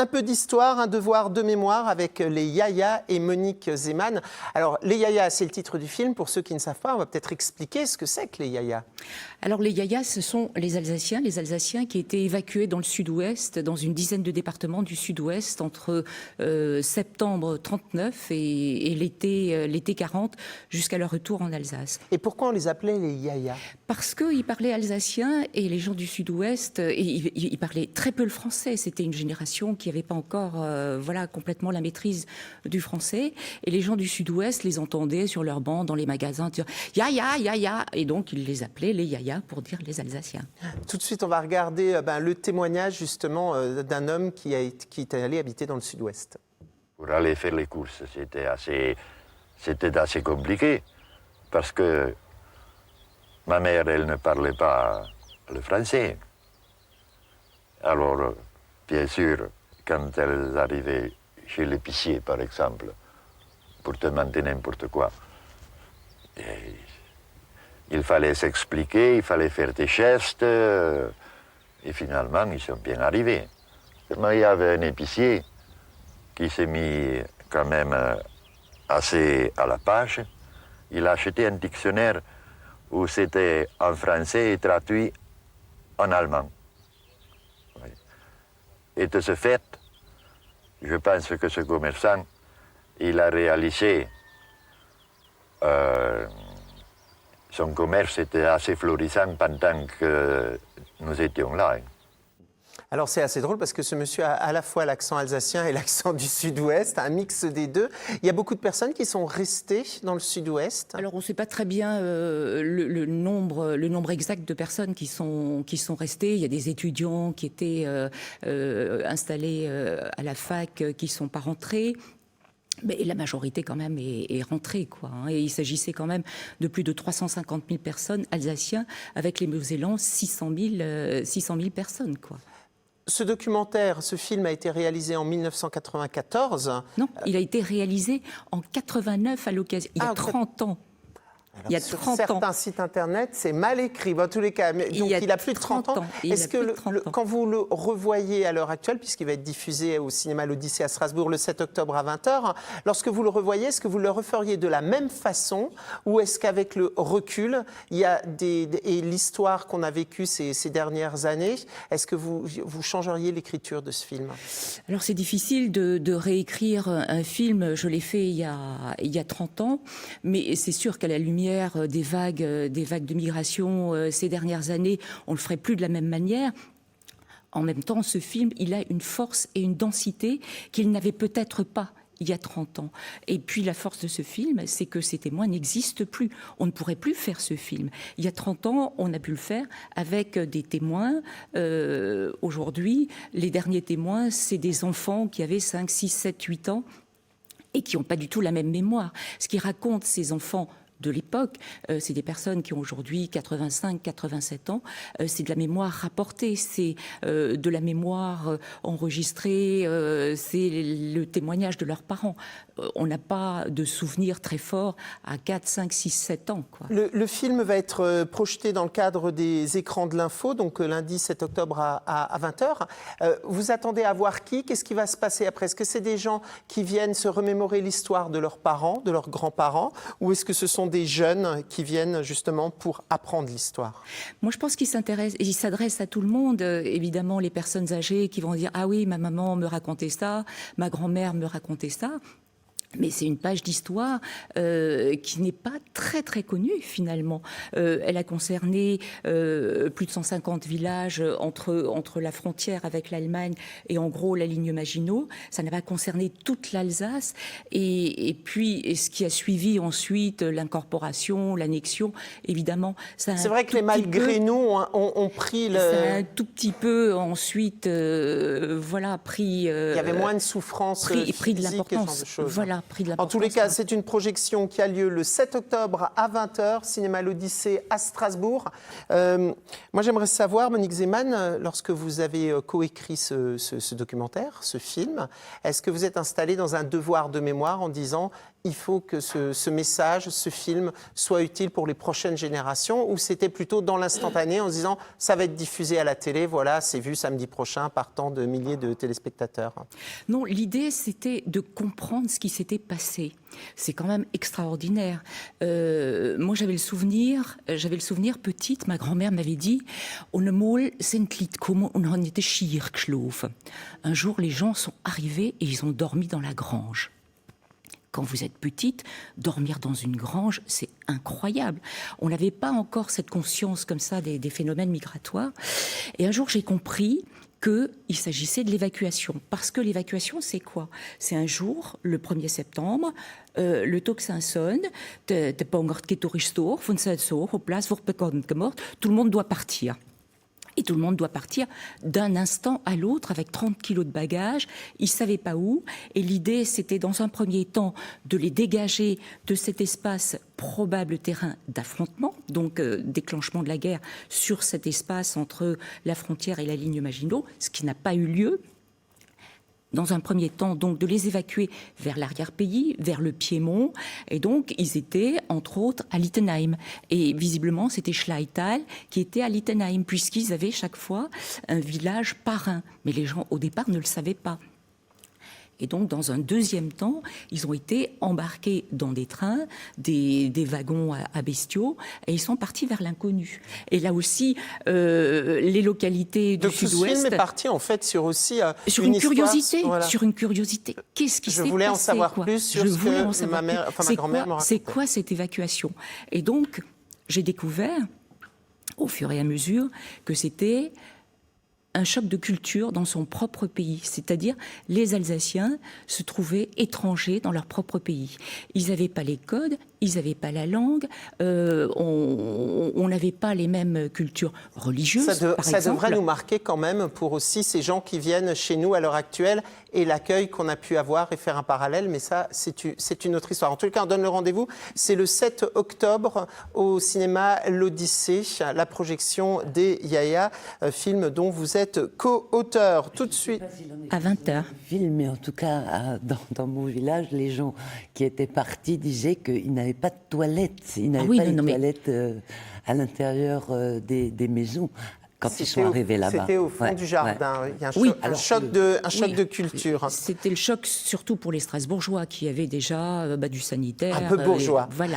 Un peu d'histoire, un devoir de mémoire avec les Yaya et Monique Zeman. Alors, les Yaya, c'est le titre du film. Pour ceux qui ne savent pas, on va peut-être expliquer ce que c'est que les Yaya. Alors, les Yaya, ce sont les Alsaciens qui étaient évacués dans le sud-ouest, dans une dizaine de départements du sud-ouest, entre septembre 39 et l'été 40, jusqu'à leur retour en Alsace. Et pourquoi on les appelait les Yaya? Parce qu'ils parlaient alsacien et les gens du sud-ouest, ils parlaient très peu le français. C'était une génération qui n'avait pas encore complètement la maîtrise du français. Et les gens du sud-ouest les entendaient sur leur banc dans les magasins dire « Yaya, Yaya ». Et donc, ils les appelaient les Yaya pour dire les Alsaciens. Tout de suite, on va regarder le témoignage justement d'un homme qui est allé habiter dans le sud-ouest. Pour aller faire les courses, c'était assez compliqué parce que ma mère, elle ne parlait pas le français. Alors, bien sûr, quand elles arrivaient chez l'épicier, par exemple, pour demander n'importe quoi, il fallait s'expliquer, il fallait faire des gestes, et finalement, ils sont bien arrivés. Seulement, il y avait un épicier qui s'est mis quand même assez à la page. Il a acheté un dictionnaire où c'était en français et traduit en allemand. Oui. Et de ce fait, je pense que ce commerçant, il a réalisé son commerce était assez florissant pendant que nous étions là. Alors c'est assez drôle parce que ce monsieur a à la fois l'accent alsacien et l'accent du sud-ouest, un mix des deux. Il y a beaucoup de personnes qui sont restées dans le sud-ouest. Alors on ne sait pas très bien le nombre exact de personnes qui sont restées. Il y a des étudiants qui étaient installés à la fac qui ne sont pas rentrés. Mais la majorité, quand même, est rentrée, quoi. Et il s'agissait quand même de plus de 350 000 personnes alsaciens, avec les Mosellans, 600 000 personnes, quoi. Ce documentaire, ce film a été réalisé en 1994. Non, il a été réalisé en 89 à l'occasion, il y a 30 ans. Alors, il y a sur 30 certains ans. sites internet, c'est mal écrit. Bon, en tous les cas, donc il a plus de 30 ans. Est-ce que quand vous le revoyez à l'heure actuelle, puisqu'il va être diffusé au cinéma L'Odyssée à Strasbourg le 7 octobre à 20h, lorsque vous le revoyez, est-ce que vous le referiez de la même façon ou est-ce qu'avec le recul, il y a et l'histoire qu'on a vécue ces dernières années, est-ce que vous changeriez l'écriture de ce film? Alors c'est difficile de réécrire un film, je l'ai fait il y a 30 ans, mais c'est sûr qu'à la lumière des vagues de migration ces dernières années, on ne le ferait plus de la même manière. En même temps, ce film, il a une force et une densité qu'il n'avait peut-être pas il y a 30 ans. Et puis la force de ce film, c'est que ces témoins n'existent plus. On ne pourrait plus faire ce film. Il y a 30 ans, on a pu le faire avec des témoins. Aujourd'hui, les derniers témoins, c'est des enfants qui avaient 5, 6, 7, 8 ans et qui n'ont pas du tout la même mémoire. Ce qui racontent ces enfants de l'époque, c'est des personnes qui ont aujourd'hui 85, 87 ans, c'est de la mémoire rapportée, c'est de la mémoire enregistrée, c'est le témoignage de leurs parents. On n'a pas de souvenirs très forts à 4, 5, 6, 7 ans, quoi. Le film va être projeté dans le cadre des écrans de l'info, donc lundi 7 octobre à 20h. Vous attendez à voir qui? Qu'est-ce qui va se passer après? Est-ce que c'est des gens qui viennent se remémorer l'histoire de leurs parents, de leurs grands-parents, ou est-ce que ce sont des jeunes qui viennent justement pour apprendre l'histoire? Moi, je pense qu'il s'adresse à tout le monde. Évidemment, les personnes âgées qui vont dire « Ah oui, ma maman me racontait ça, ma grand-mère me racontait ça ». Mais c'est une page d'histoire qui n'est pas très très connue finalement. Elle a concerné plus de 150 villages entre la frontière avec l'Allemagne et en gros la ligne Maginot. Ça n'a pas concerné toute l'Alsace. Et puis ce qui a suivi ensuite, l'incorporation, l'annexion, évidemment. C'est vrai que les malgré nous ont pris le... Ça a un tout petit peu ensuite, pris... Il y avait moins de souffrance pris de physique et ce genre l'importance. de choses. Voilà. pris de En l'importance. tous les cas, c'est une projection qui a lieu le 7 octobre à 20h, cinéma l'Odyssée à Strasbourg. Moi, j'aimerais savoir, Monique Zeeman, lorsque vous avez coécrit ce documentaire, ce film, est-ce que vous êtes installé dans un devoir de mémoire en disant il faut que ce message, ce film, soit utile pour les prochaines générations, ou c'était plutôt dans l'instantané en se disant ça va être diffusé à la télé, voilà, c'est vu samedi prochain par tant de milliers de téléspectateurs? Non, l'idée c'était de comprendre ce qui s'était passé. C'est quand même extraordinaire. Moi j'avais le souvenir petite, ma grand-mère m'avait dit "Onemol sind Lied kommen und han nicht schier geschlafen." Un jour les gens sont arrivés et ils ont dormi dans la grange. Quand vous êtes petite, dormir dans une grange, c'est incroyable. On n'avait pas encore cette conscience comme ça des phénomènes migratoires. Et un jour, j'ai compris qu'il s'agissait de l'évacuation. Parce que l'évacuation, c'est quoi? C'est un jour, le 1er septembre, le tocsin sonne, tout le monde doit partir. Et tout le monde doit partir d'un instant à l'autre avec 30 kilos de bagages. Ils ne savaient pas où. Et l'idée, c'était dans un premier temps de les dégager de cet espace probable terrain d'affrontement, donc déclenchement de la guerre sur cet espace entre la frontière et la ligne Maginot, ce qui n'a pas eu lieu. Dans un premier temps, donc, de les évacuer vers l'arrière-pays, vers le Piémont. Et donc, ils étaient, entre autres, à Littenheim. Et visiblement, c'était Schleital qui était à Littenheim, puisqu'ils avaient chaque fois un village parrain. Mais les gens, au départ, ne le savaient pas. Et donc, dans un deuxième temps, ils ont été embarqués dans des trains, des wagons à bestiaux, et ils sont partis vers l'inconnu. Et là aussi, les localités du Sud-Ouest... Donc, ce film est parti, en fait, sur aussi sur une curiosité. Voilà. Sur une curiosité. Qu'est-ce qui s'est passé? Je voulais en savoir plus sur ce que ma grand-mère me racontait. C'est quoi cette évacuation? Et donc, j'ai découvert, au fur et à mesure, que c'était un choc de culture dans son propre pays. C'est-à-dire, les Alsaciens se trouvaient étrangers dans leur propre pays. Ils n'avaient pas les codes, ils n'avaient pas la langue, on n'avait pas les mêmes cultures religieuses, par exemple. Ça devrait nous marquer quand même pour aussi ces gens qui viennent chez nous à l'heure actuelle et l'accueil qu'on a pu avoir et faire un parallèle, mais ça, c'est une autre histoire. En tout cas, on donne le rendez-vous. C'est le 7 octobre au cinéma l'Odyssée, la projection des Yaya, film dont vous êtes co-auteur. Tout de suite. À 20h. Film, mais en tout cas, dans mon village, les gens qui étaient partis disaient qu'ils n'avaient pas de toilettes. Ils n'avaient pas de toilettes à l'intérieur des maisons. Quand ils sont arrivés là-bas. C'était au fond du jardin. Il y a un choc de culture. C'était le choc surtout pour les Strasbourgeois qui avaient déjà du sanitaire. Un peu bourgeois. Voilà.